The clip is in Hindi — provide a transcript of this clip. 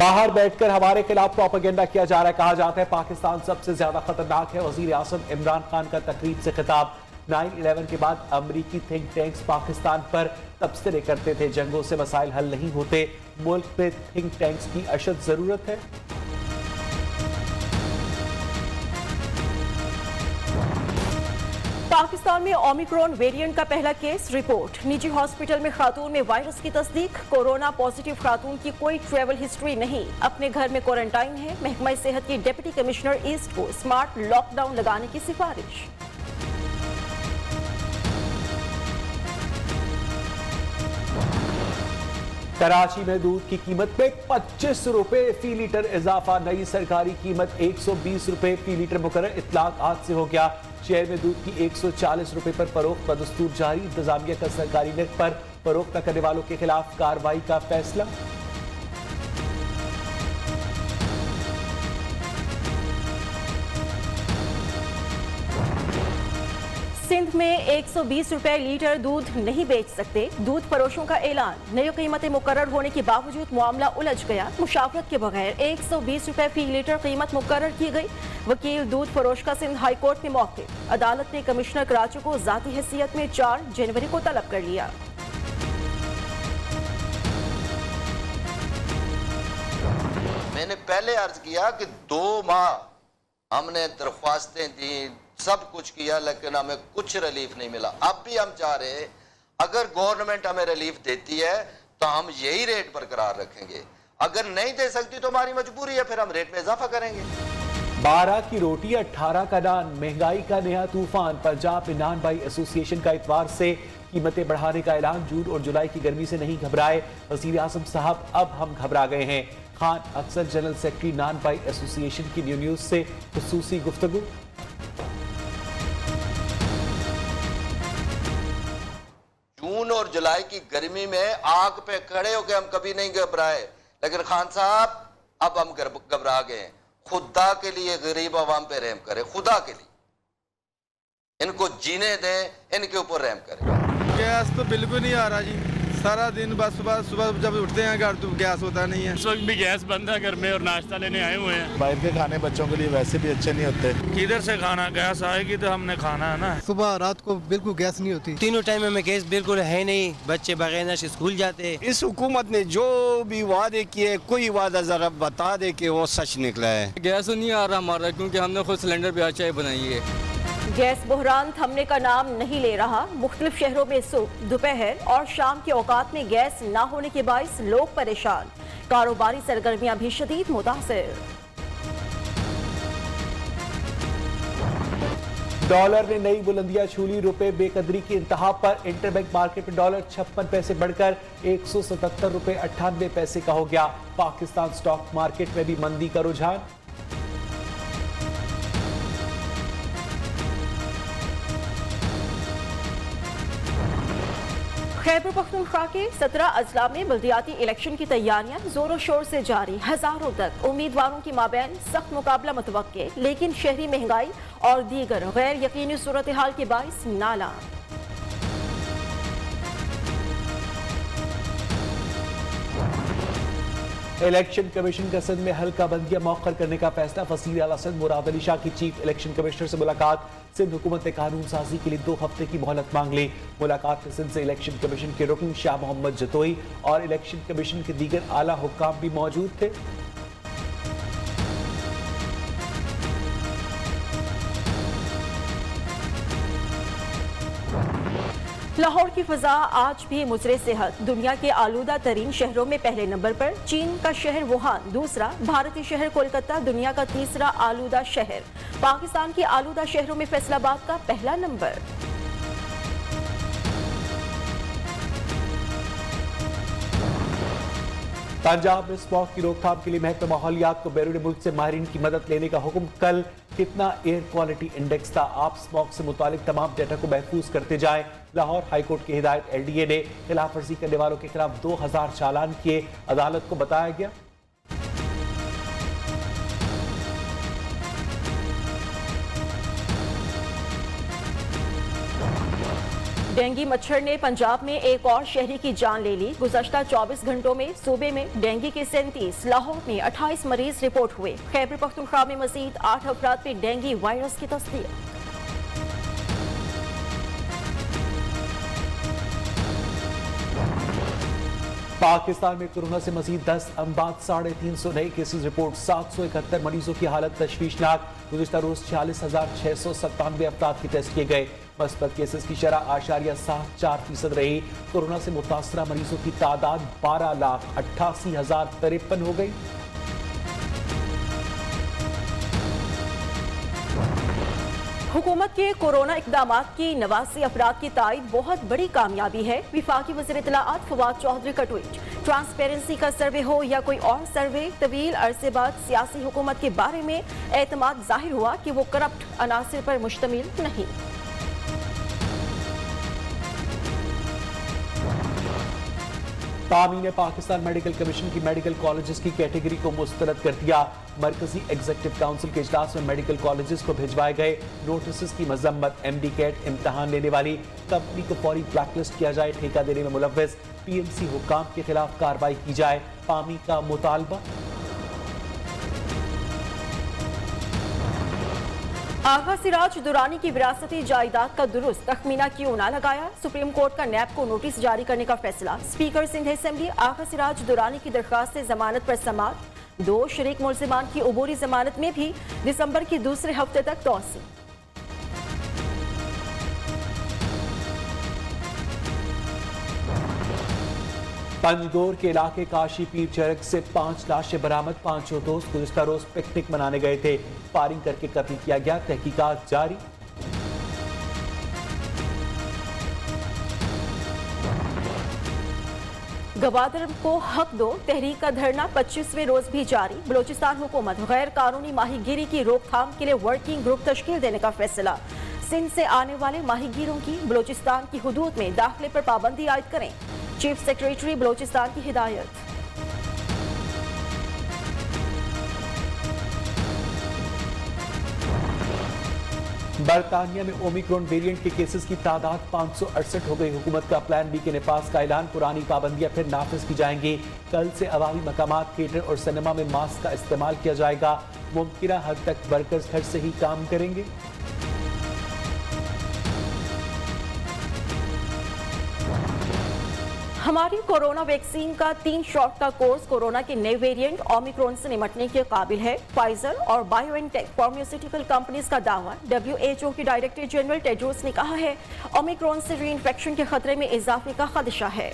बाहर बैठकर हमारे खिलाफ प्रोपेगेंडा किया जा रहा है। कहा जाता है पाकिस्तान सबसे ज्यादा खतरनाक है। वजीर आजम इमरान खान का तकरीब से खिताब। 9/11 के बाद अमरीकी थिंक टैंक्स पाकिस्तान पर तबसरे करते थे, जंगों से मसाइल हल नहीं होते, मुल्क में थिंक टैंक्स की अशद जरूरत है। पाकिस्तान में ओमिक्रॉन वेरिएंट का पहला केस रिपोर्ट। निजी हॉस्पिटल में खातून में वायरस की तस्दीक। कोरोना पॉजिटिव खातून की कोई ट्रैवल हिस्ट्री नहीं, अपने घर में क्वारंटाइन है। महकमा सेहत की डिप्टी कमिश्नर ईस्ट को स्मार्ट लॉकडाउन लगाने की सिफारिश। कराची में दूध की कीमत में 25 रुपए फी लीटर इजाफा। नई सरकारी कीमत 120 रुपए फी लीटर मुकर्रर। इतलाक आज से हो गया। शहर में दूध की 140 रुपए पर फरोख्त बदस्तूर जारी। इंतजामिया का सरकारी नर्ख पर फरोख्त न करने वालों के खिलाफ कार्रवाई का फैसला। सिंध में 120 रुपए लीटर दूध नहीं बेच सकते, दूध फरोशों का ऐलान। नई कीमतें मुकर्रर होने के बावजूद मामला उलझ गया। मुशावरत के बगैर 120 रुपए फी लीटर कीमत मुकर्रर की गई। वकील दूध फरोश का सिंध हाई कोर्ट में मौक़िफ़। अदालत ने कमिश्नर कराची को जाती हैसियत में 4 जनवरी को तलब कर लिया। मैंने पहले अर्ज किया कि 2 माह हमने दरख्वास्तें दी, सब कुछ किया, लेकिन हमें कुछ रिलीफ नहीं मिला। अब भी हम चाह रहे हैं अगर गवर्नमेंट हमें रिलीफ देती है तो हम यही रेट बरकरार रखेंगे, अगर नहीं दे सकती तो हमारी मजबूरी है, फिर हम रेट में इजाफा करेंगे। 12 की रोटी 18 का नान, महंगाई का नया तूफान। पंजाब में नान बाई एसोसिएशन का इतवार से कीमतें बढ़ाने का ऐलान। जून और जुलाई की गर्मी से नहीं घबराए वजीर आजम साहब, अब हम घबरा गए हैं। खान अक्सर जनरल सेक्रेटरी नान बाई एसोसिएशन की न्यूज़ से खुसूसी गुफ्तगू। जून और जुलाई की गर्मी में आग पे खड़े होकर हम कभी नहीं घबराए, लेकिन खान साहब अब हम घबरा गए हैं। खुदा के लिए गरीब आवाम पे रहम करें, खुदा के लिए इनको जीने दें, इनके ऊपर रहम करें। गैस तो बिल्कुल नहीं आ रहा जी, सारा दिन बस सुबह जब उठते हैं घर तो गैस होता नहीं है। इस वक्त भी गैस बंद है घर में और नाश्ता लेने आए हुए हैं। बाहर के खाने बच्चों के लिए वैसे भी अच्छे नहीं होते। किधर से खाना, गैस आएगी तो हमने खाना है ना। सुबह रात को बिल्कुल गैस नहीं होती। तीनों टाइम में गैस बिल्कुल है नहीं, बच्चे बगैर नशे स्कूल जाते। इस हुकूमत ने जो भी वादे किए, कोई वादा जरा बता दे कि वो सच निकला है। गैस नहीं आ रहा हमारा, क्योंकि हमने खुद सिलेंडर पे चाय बनाई है। गैस बहरान थमने का नाम नहीं ले रहा। मुख्तलिफ शहरों में सुबह, दोपहर और शाम के औकात में गैस न होने के बाइस लोग परेशान। कारोबारी सरगर्मियां भी शदीद मुतासिर। डॉलर ने नई बुलंदियां छू ली। रुपए बेकदरी की इंतहा पर। इंटरबैंक मार्केट में डॉलर 56 पैसे बढ़कर 177 रुपए 98 पैसे का हो गया। पाकिस्तान स्टॉक मार्केट में भी मंदी का रुझान। खैबर पख्तूनख्वा के 17 अजला में बल्दियाती इलेक्शन की तैयारियां जोरों शोर से जारी। हजारों तक उम्मीदवारों के माबैन सख्त मुकाबला मुतवक्के, लेकिन शहरी महंगाई और दीगर गैर यकीनी सूरत हाल के बाइस नाला। इलेक्शन कमीशन का सिंध में हल्का बंदियां मौखर करने का फैसला। वज़ीर आला सिंध मुराद अली शाह की चीफ इलेक्शन कमिश्नर से मुलाकात। सिंध हुकूमत ने कानून साजी के लिए 2 हफ्ते की मोहलत मांग ली। मुलाकात में सिंध से इलेक्शन कमीशन के रुकन शाह मोहम्मद जतोई और इलेक्शन कमीशन के दीगर आला हुक्काम भी मौजूद थे। लाहौर की फजा आज भी मुजरे सेहत। दुनिया के आलूदा तरीन शहरों में पहले नंबर पर। चीन का शहर वुहान दूसरा, भारतीय शहर कोलकाता दुनिया का तीसरा आलूदा शहर। पाकिस्तान के आलूदा शहरों में फैसलाबाद का पहला नंबर। पंजाब में स्मॉग की रोकथाम के लिए महकमा माहौलियात को बैरून मुल्क से माहिरीन की मदद लेने का हुक्म। कल कितना एयर क्वालिटी इंडेक्स था? आप स्मॉग से मुतालिक तमाम डेटा को महफूज करते जाएं। लाहौर हाईकोर्ट की हिदायत। LDA ने खिलाफ वर्जी करने वालों के खिलाफ 2000 चालान किए। अदालत को बताया गया डेंगू मच्छर ने पंजाब में एक और शहरी की जान ले ली। गुज़श्ता 24 घंटों में सूबे में डेंगू के 37, लाहौर में 28 मरीज रिपोर्ट हुए। खैबर पख्तूनख्वा में मजीद 8 अफराद में डेंगू वायरस की तस्दीक। पाकिस्तान में कोरोना से मजीद 10 अमवात, 350 नए केसेस रिपोर्ट। 771 मरीजों की हालत तशवीशनाक। गुज़िश्ता रोज 46,697 अफराद के टेस्ट किए गए। मस्बत केसेस की शरह 8.74% रही। कोरोना से मुतासरा मरीजों की तादाद 12,88,053 हो गई। हुकूमत के कोरोना इकदामात की 89 अफराद की तायद बहुत बड़ी कामयाबी है। विफाकी वज़ीर इत्तलाआत फवाद चौधरी का ट्वीट। ट्रांसपेरेंसी का सर्वे हो या कोई और सर्वे, तवील अरसे बाद सियासी हुकूमत के बारे में एतमाद जाहिर हुआ कि वो करप्ट अनासिर पर मुश्तमिल नहीं। पामी ने पाकिस्तान मेडिकल कमीशन की मेडिकल कॉलेजेस की कैटेगरी को मुस्तरद कर दिया। मरकजी एग्जीक्यूटिव काउंसिल के इजलास में मेडिकल कॉलेजेस को भिजवाए गए नोटिस की मजम्मत। MD कैट इम्तहान लेने वाली कंपनी को फौरी ब्लैकलिस्ट किया जाए। ठेका देने में मुलव्वस PMC हुकाम के खिलाफ कार्रवाई की जाए, पामी का मुतालबा। आगा सिराज दुरानी की विरासती जायदाद का दुरुस्त तखमीना क्यों ना लगाया? सुप्रीम कोर्ट का नैब को नोटिस जारी करने का फैसला। स्पीकर सिंध असेंबली आगा सिराज दुरानी की दरख्वास्त से जमानत पर समाअत। 2 शरीक मुल्जिमान की अबूरी जमानत में भी दिसंबर के दूसरे हफ्ते तक तौसी। पंजगोर के इलाके काशी पीर चरक से 5 लाशें बरामद। 5 दोस्त गुज़िश्ता रोज पिकनिक मनाने गए थे, फायरिंग करके कत्ल किया गया। तहकीकात जारी। गवादर को हक दो तहरीक का धरना 25वें रोज भी जारी। बलोचिस्तान हुकूमत गैर कानूनी माहीगीरी की रोकथाम के लिए वर्किंग ग्रुप तश्कील देने का फैसला। सिंध से आने वाले माहीगीरों की बलोचिस्तान की हुदूद में दाखिले पर पाबंदी आयद करें, चीफ सेक्रेटरी बलोचिस्तान की हिदायत। बरतानिया में ओमिक्रॉन वेरिएंट के केसेस की तादाद 568 हो गई। हुकूमत का प्लान बी के नफाज का ऐलान। पुरानी पाबंदियां फिर नाफिज की जाएंगी। कल से अवामी मकामात, थिएटर और सिनेमा में मास्क का इस्तेमाल किया जाएगा। मुमकिन हद तक वर्कर्स घर से ही काम करेंगे। हमारी कोरोना वैक्सीन का 3 शॉट का कोर्स कोरोना के नए वेरिएंट ओमिक्रॉन से निपटने के काबिल है। फाइजर और बायोएनटेक फार्मास्यूटिकल कंपनीज का दावा। WHO के डायरेक्टर जनरल टेड्रोस ने कहा है ओमिक्रॉन से री इन्फेक्शन के खतरे में इजाफे का खदशा है।